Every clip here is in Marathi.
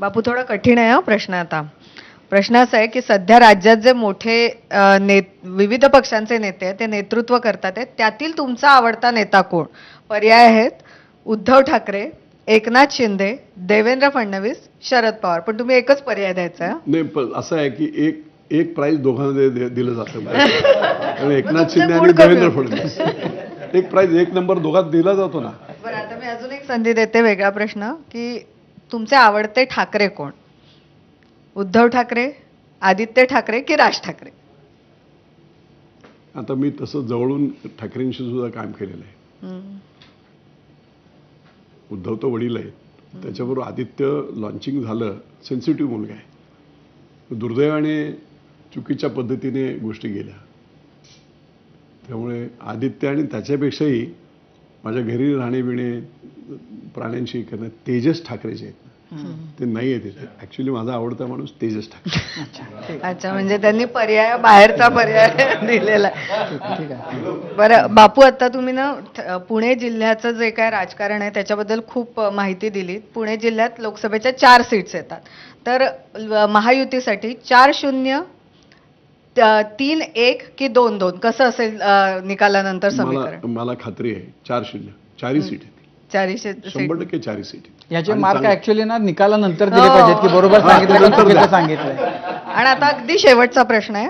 बापू थोडा कठीण आहे हा प्रश्न. आता प्रश्न असा आहे की सध्या राज्यात जे मोठे विविध पक्षांचे नेते आहेत ते नेतृत्व करतात आहेत, त्यातील तुमचा आवडता नेता कोण? पर्याय आहेत उद्धव ठाकरे, एकनाथ शिंदे, देवेंद्र फडणवीस, शरद पवार. पण तुम्ही एकच पर्याय द्यायचा आहे. नाही, पण असं आहे की एक एक प्राइज दोघांना दिलं जातं. आणि एकनाथ शिंदे आणि देवेंद्र फडणवीस एक प्राइज एक नंबर दोघांत दिला जातो ना. बरं, आता मी अजून एक संधी देते, वेगळा प्रश्न, की तुमचे आवडते ठाकरे कोण? उद्धव ठाकरे, आदित्य ठाकरे की राज ठाकरे? आता मी तसं जवळून ठाकरेंशी सुद्धा काम केलेलं आहे. उद्धव तर वडील आहेत, त्याच्याबरोबर आदित्य लॉन्चिंग झालं. सेन्सिटिव्ह मुलगा आहे. दुर्दैवाने चुकीच्या पद्धतीने गोष्टी गेल्या. त्यामुळे आदित्य आणि त्याच्यापेक्षाही माझ्या घरी राहणे बिणे प्राण्यांशी करणं तेजस ठाकरेचे आहेत. ते नाही आहे तिथे. ऍक्च्युली माझा आवडता माणूस तेजस ठाकरे. अच्छा, म्हणजे त्यांनी पर्याय बाहेरचा पर्याय दिलेला आहे. बरं बापू, आता तुम्ही ना पुणे जिल्ह्याचं जे काय राजकारण आहे त्याच्याबद्दल खूप माहिती दिली. पुणे जिल्ह्यात लोकसभेच्या 4 सीट्स येतात. तर महायुतीसाठी 4-0, 3-1 की 2-2 कसं असेल निकालानंतर समीकरण? मला खात्री आहे 4-0 4ही सीट आहेत. 100% 4ही सीट. याचे मार्क ऍक्च्युअली ना निकालानंतर दिले पाहिजेत की बरोबर सांगितलं की चुकीचं सांगितलंय. आणि आता अगदी शेवटचा प्रश्न आहे.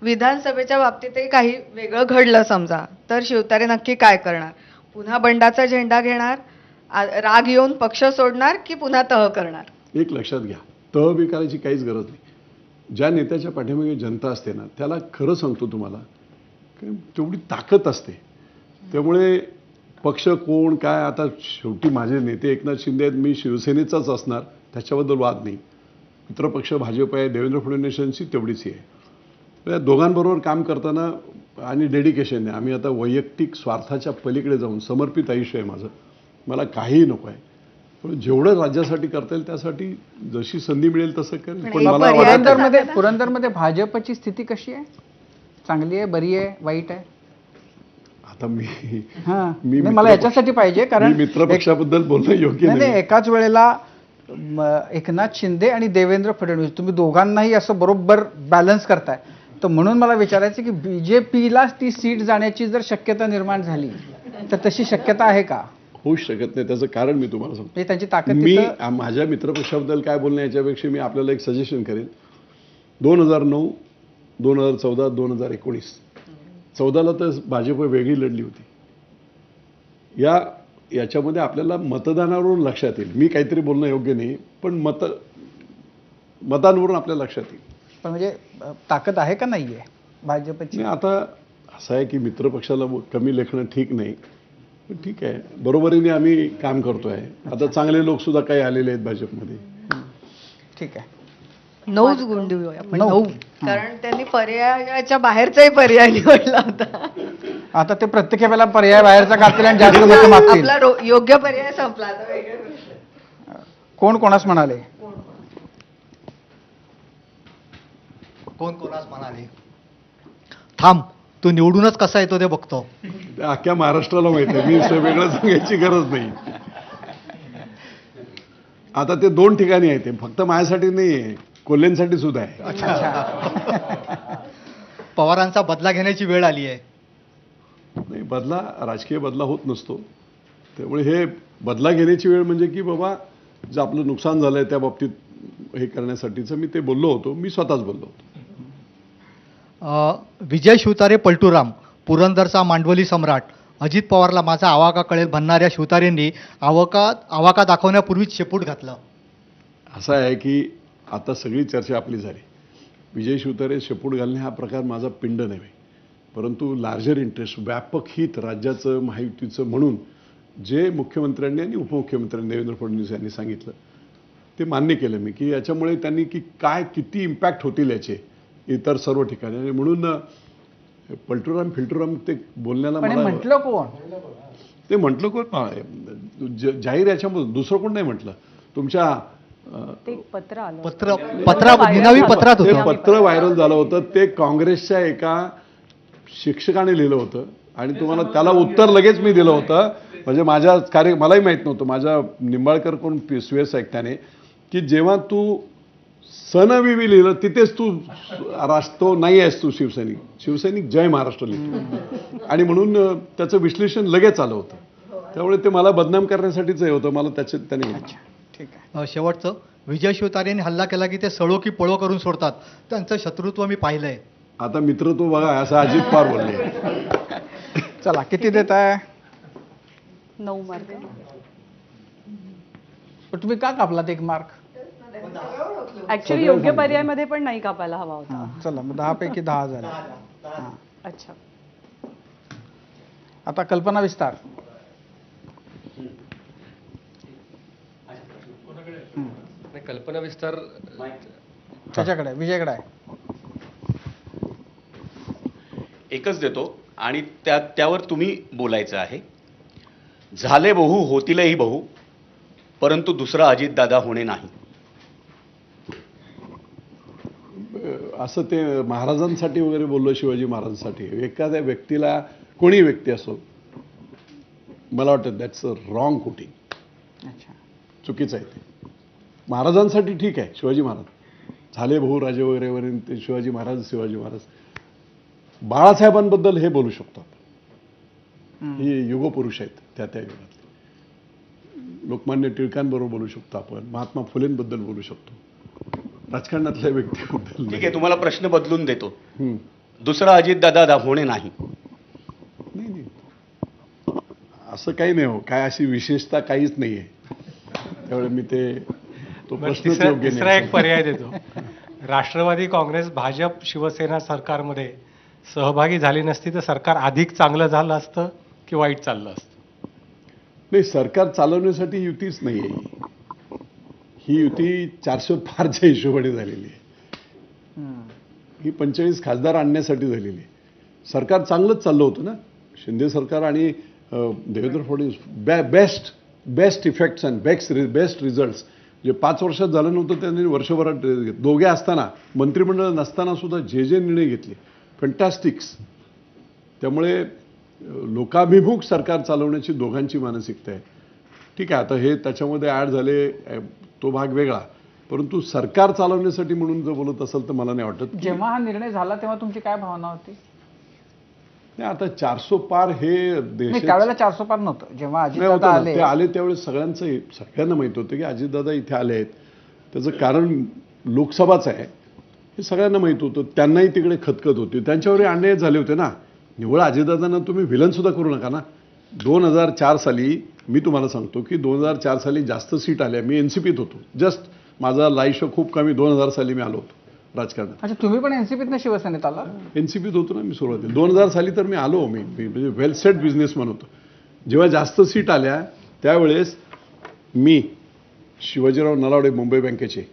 विधानसभेच्या बाबतीतही काही वेगळं घडलं समजा, तर शिवतारे नक्की काय करणार? पुन्हा बंडाचा झेंडा घेणार, राग येऊन पक्ष सोडणार की पुन्हा तह करणार? एक लक्षात घ्या, तह बी करायची काहीच गरज नाही. ज्या नेत्याच्या पाठीमागे जनता असते ना, त्याला खरं सांगतो तुम्हाला तेवढी ताकद असते. त्यामुळे पक्ष कोण काय, आता शेवटी माझे नेते एकनाथ शिंदे आहेत, मी शिवसेनेचाच असणार, त्याच्याबद्दल वाद नाही. मित्रपक्ष भाजप आहे, देवेंद्र फडणवीसांची तेवढीच आहे. या दोघांबरोबर काम करताना आणि डेडिकेशन आहे. आम्ही आता वैयक्तिक स्वार्थाच्या पलीकडे जाऊन समर्पित आयुष्य आहे माझं. मला काहीही नको आहे. पण जेवढं राज्यासाठी करता येईल त्यासाठी जशी संधी मिळेल तसं करेल. पण मला पुरंदरमध्ये भाजपची स्थिती कशी आहे? चांगली आहे, बरी आहे, वाईट आहे? आता मी मला याच्यासाठी पाहिजे, कारण मित्रपक्षाबद्दल बोलणं योग्य नाही. एकाच वेळेला एकनाथ शिंदे आणि देवेंद्र फडणवीस तुम्ही दोघांनाही असं बरोबर बॅलन्स करताय. तर म्हणून मला विचारायचं की बीजेपीला ती सीट जाण्याची जर शक्यता निर्माण झाली तर तशी शक्यता आहे का? होऊच शकत नाही. त्याचं कारण मी तुम्हाला सांगतो. त्यांची ताकद मी माझ्या मित्रपक्षाबद्दल काय बोलणं याच्यापेक्षा मी आपल्याला एक सजेशन करेन. 2009, 2014, 2019, 14ला तर भाजप वेगळी लढली होती. याच्यामध्ये आपल्याला मतदानावरून लक्षात येईल. मी काहीतरी बोलणं योग्य नाही, पण मतांवरून आपल्या लक्षात येईल. पण म्हणजे ताकद आहे का नाही आहे भाजपची? आता असं आहे की मित्रपक्षाला कमी लेखणं ठीक नाही. पण ठीक आहे, बरोबरीने आम्ही काम करतोय. आता चांगले लोक सुद्धा काही आलेले आहेत भाजपमध्ये. ठीक आहे, 9च गुण देऊ आपण. 9, कारण त्यांनी पर्यायाच्या बाहेरचाही पर्याय निवडला होता. आता ते प्रत्येक वेळेला पर्याय बाहेरचा काढतील आणि जास्त मतं मागतील. आपला योग्य पर्याय संपला. आता वेगळे कोण कोणास म्हणाले? कोण कोणास म्हणाले? थांब, तू निवडूनच कसा येतो ते बघतो. अख्ख्या महाराष्ट्राला माहिती आहे. मी वेगळं सांगायची गरज नाही. आता ते 2 ठिकाणी आहे. ते फक्त माझ्यासाठी नाही आहे, कोल्हेंसाठी सुद्धा आहे. पवारांचा बदला घेण्याची वेळ आली आहे. नाही, राजकीय बदला होत नसतो. त्यामुळे हे बदला घेण्याची वेळ म्हणजे की बाबा जे आपलं नुकसान झालंय त्या बाबतीत हे करण्यासाठीचं मी ते बोललो होतो. मी स्वतःच बोललो होतो. विजय शिवतारे पलटूराम, पुरंदरचा मांडवली सम्राट, अजित पवारला माझा आवाका कळेल म्हणणाऱ्या शिवतारेंनी आवाका दाखवण्यापूर्वीच शेपूट घातलं. असं आहे की आता सगळी चर्चा आपली झाली. विजय शिवतारे शेपूट घालणे हा प्रकार माझा पिंड नव्हे, परंतु लार्जर इंटरेस्ट, व्यापक हित राज्याचं महायुतीचं म्हणून जे मुख्यमंत्र्यांनी आणि उपमुख्यमंत्र्यांनी देवेंद्र फडणवीस यांनी सांगितलं ते मान्य केलं मी, की याच्यामुळे त्यांनी की काय किती इम्पॅक्ट होतील याचे इतर सर्व ठिकाणी. आणि म्हणून पलटूराम फिल्टूराम ते बोलण्याला म्हटलं कोण? ते म्हटलं कोण? जाहीर याच्यामधून दुसरं कोण नाही म्हटलं. तुमच्या निनावी पत्रात ते पत्र व्हायरल झालं होतं. ते काँग्रेसच्या एका शिक्षकाने लिहिलं होतं आणि तुम्हाला त्याला उत्तर लगेच मी दिलं होतं. म्हणजे माझ्या मलाही माहीत नव्हतं. माझ्या निंबाळकर कोण सुयस ऐकताने की जेव्हा तू सनविवी लिहिलं तिथेच तू तो नाही आहेस तू शिवसैनिक जय महाराष्ट्र लिहितो आणि म्हणून त्याचं विश्लेषण लगेच आलं होतं. त्यामुळे ते मला बदनाम करण्यासाठीच हे होतं. मला त्याने ठीक आहे. शेवटचं, विजय शिवतारेंनी हल्ला केला की ते सळो की पळो करून सोडतात. त्यांचं शत्रुत्व मी पाहिलंय. आता मित्र तो बघा असं अजित पवार बोलले. चला, किती देत आहे? 9 मार्क. पण तुम्ही का कापलात 1 मार्क? ऍक्च्युली योग्य पर्यायामध्ये पण नाही कापायला हवा होता. चला, मग 10 पैकी 10 झाले. हां. अच्छा. आता कल्पना विस्तार. कल्पना विस्तार त्याच्याकडे विजयकडे आहे. एकच देतो आणि त्यावर तुम्ही बोलायचं आहे. झाले बहु होतीलही बहु, परंतु दुसरा अजितदादा होणे नाही. असं ते महाराजांसाठी वगैरे बोललो, शिवाजी महाराजांसाठी. एखाद्या व्यक्तीला, कोणी व्यक्ती असो, मला वाटतं दॅट्स अ रॉंग कोटिंग. अच्छा. चुकीचं आहे ते. महाराजांसाठी ठीक आहे, शिवाजी महाराज झाले बहु राजे वगैरे वगैरे, ते शिवाजी महाराज. बाळासाहेबांबद्दल हे बोलू शकतो आपण. हे युगपुरुष आहेत त्या युगातले. लोकमान्य टिळकांबरोबर बोलू शकतो आपण. महात्मा फुलेंबद्दल बोलू शकतो. राजकारणातल्या व्यक्तीबद्दल ठीक आहे, तुम्हाला प्रश्न बदलून देतो. हम्म. दुसरा अजितदादा होणे नाही. नाही असं काही नाही हो, काय अशी विशेषता काहीच नाही आहे. त्यामुळे मी तो प्रश्नच योग्य तिसरा नाही. एक पर्याय देतो. राष्ट्रवादी काँग्रेस भाजप शिवसेना सरकारमध्ये सहभागी झाली नसती तर सरकार अधिक चांगलं झालं असतं की वाईट चाललं असतं? नाही, सरकार चालवण्यासाठी युतीच नाही आहे. ही युती 400 पारच्या हिशोबाने झालेली आहे. ही 45 खासदार आणण्यासाठी झालेली आहे. सरकार चांगलंच चाललं होतं ना. शिंदे सरकार आणि Devendra Fadnavis best effects and best results जे 5 वर्षात झालं नव्हतं त्यांनी वर्षभरात दोघे असताना, मंत्रिमंडळ नसताना सुद्धा जे निर्णय घेतले, फॅन्टॅस्टिक्स. त्यामुळे लोकाभिमुख सरकार चालवण्याची दोघांची मानसिकता आहे. ठीक आहे, आता हे त्याच्यामध्ये ॲड झाले, तो भाग वेगळा. परंतु सरकार चालवण्यासाठी म्हणून जर बोलत असेल तर मला नाही वाटत. जेव्हा हा निर्णय झाला तेव्हा तुमची काय भावना होती? नाही, आता 400 पार हे नाही, त्यावेळेला 400 पार नव्हतं. जेव्हा नाही अजितदादा होतं ना, आले ते आले त्यावेळेस सगळ्यांना माहित होतं की अजितदादा इथे आले आहेत. त्याचं कारण लोकसभाच आहे हे सगळ्यांना माहित होतं. त्यांनाही तिकडे खतखत होती. त्यांच्यावरही अन्याय झाले होते ना. निव्वळ अजितदादांना तुम्ही विलन सुद्धा करू नका ना. 2004 साली मी तुम्हाला सांगतो की 2004 साली जास्त सीट आल्या. मी एनसीपीत होतो. जस्ट माझा लाईव्ह खूप कमी 2000 साली मी आलो होतो राजकारणात. अच्छा, तुम्ही पण एनसीपीतनं शिवसेनेत आला? एनसीपीत होतो ना मी सुरुवातीला. 2000 साली तर मी आलो. मी म्हणजे वेल सेट बिझनेसमॅन होतो. जेव्हा जास्त सीट आल्या त्यावेळेस मी, शिवाजीराव नलावडे मुंबई बँकेचे,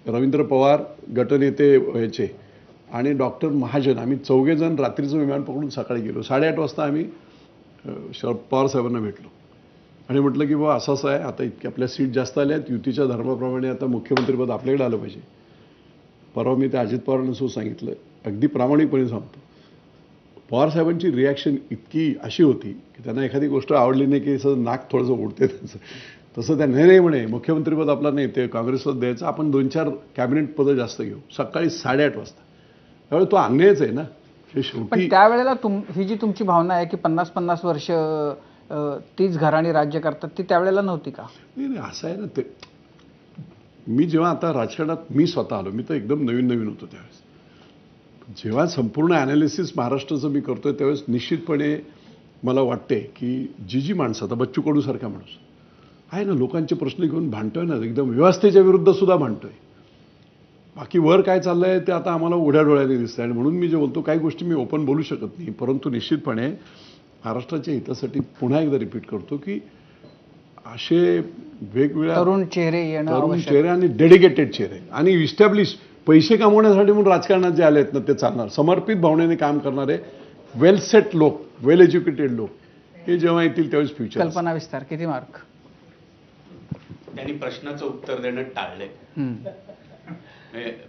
रवींद्र पवार गटनेते ह्याचे आणि डॉक्टर महाजन, आम्ही 4 जण रात्रीचं विमान पकडून सकाळी गेलो. 8:30 वाजता आम्ही शरद पवार साहेबांना भेटलो आणि म्हटलं की बाबा असं आहे, आता इतक्या आपल्या सीट जास्त आल्या आहेत, युतीच्या धर्माप्रमाणे आता मुख्यमंत्रीपद आपल्याकडे आलं पाहिजे. परवा मी त्या अजित पवारांना सुद्धा सांगितलं, अगदी प्रामाणिकपणे सांगतो, पवार साहेबांची रिॲक्शन इतकी अशी होती की त्यांना एखादी गोष्ट आवडली नाही की असं नाक थोडंसं उडते त्यांचं. तसं त्या नाही म्हणे, मुख्यमंत्रीपद आपला नाही, ते काँग्रेसला द्यायचं, आपण 2-4 कॅबिनेट पदं जास्त घेऊ. सकाळी 8:30 वाजता. त्यामुळे तो अन्यायच आहे ना. हे पण शेवटी त्यावेळेला ही जी तुमची भावना आहे की 50-50 वर्ष तीच घराणी राज्य करतात, ती त्यावेळेला नव्हती का? नाही, असं आहे ना. ते मी जेव्हा आता राजकारणात मी स्वतः आलो, मी तर एकदम नवीन होतो त्यावेळेस. जेव्हा संपूर्ण ॲनालिसिस महाराष्ट्राचं मी करतोय त्यावेळेस निश्चितपणे मला वाटते की जी माणसं, आता बच्चू कडूसारखा माणूस आहे ना, लोकांचे प्रश्न घेऊन भांडतोय ना, एकदम व्यवस्थेच्या विरुद्ध सुद्धा भांडतोय. बाकी वर काय चाललंय ते आता आम्हाला उघड्या डोळ्याने दिसतंय. आणि म्हणून मी जे बोलतो, काही गोष्टी मी ओपन बोलू शकत नाही, परंतु निश्चितपणे महाराष्ट्राच्या हितासाठी पुन्हा एकदा रिपीट करतो की असे वेगवेगळ्या तरुण चेहरे येणं तरुण आवश्यक. चेहरे आणि डेडिकेटेड चेहरे आणि इस्टॅब्लिश, पैसे कमवण्यासाठी म्हणून राजकारणात जे आले आहेत ना ते चालणार, समर्पित भावनेने काम करणारे वेल सेट लोक, वेल एज्युकेटेड लोक, हे जेव्हा येतील त्यावेळेस फ्युचर. कल्पना विस्तार, किती मार्क? त्यांनी प्रश्नाचं उत्तर देणं टाळलंय.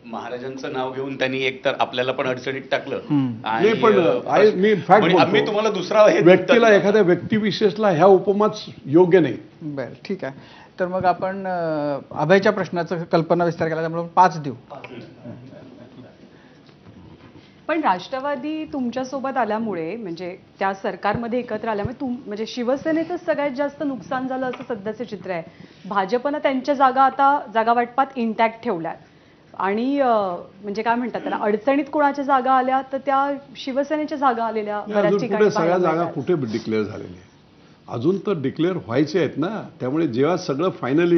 महाराजांचं नाव घेऊन त्यांनी एकतर आपल्याला पण अडचणीत टाकलं नाही, पण मी फॅक्ट आम्ही तुम्हाला दुसरा हे व्यक्तीला, एखाद्या व्यक्तिविशेषला ह्या उपमाच योग्य नाही. बरं, ठीक आहे. तर मग आपण अभयच्या प्रश्नाचं कल्पना विस्तार केला, त्यामुळे 5 देऊ. पण राष्ट्रवादी तुमच्यासोबत आल्यामुळे म्हणजे त्या सरकारमध्ये एकत्र आल्यामुळे म्हणजे शिवसेनेचं सगळ्यात जास्त नुकसान झालं असं सध्याचं चित्र आहे. भाजपनं त्यांच्या जागा वाटपात इंटॅक्ट ठेवल्यात आणि म्हणजे काय म्हणतात त्याला, अडचणीत कोणाच्या जागा आल्या तर त्या शिवसेनेच्या जागा आलेल्या बऱ्याच अजून ठिकाणी कुठे सगळ्या पाहायला जागा मिळतात. कुठे डिक्लेअर झालेल्या आहेत? अजून तर डिक्लेअर व्हायचे आहेत ना. त्यामुळे जेव्हा सगळं फायनली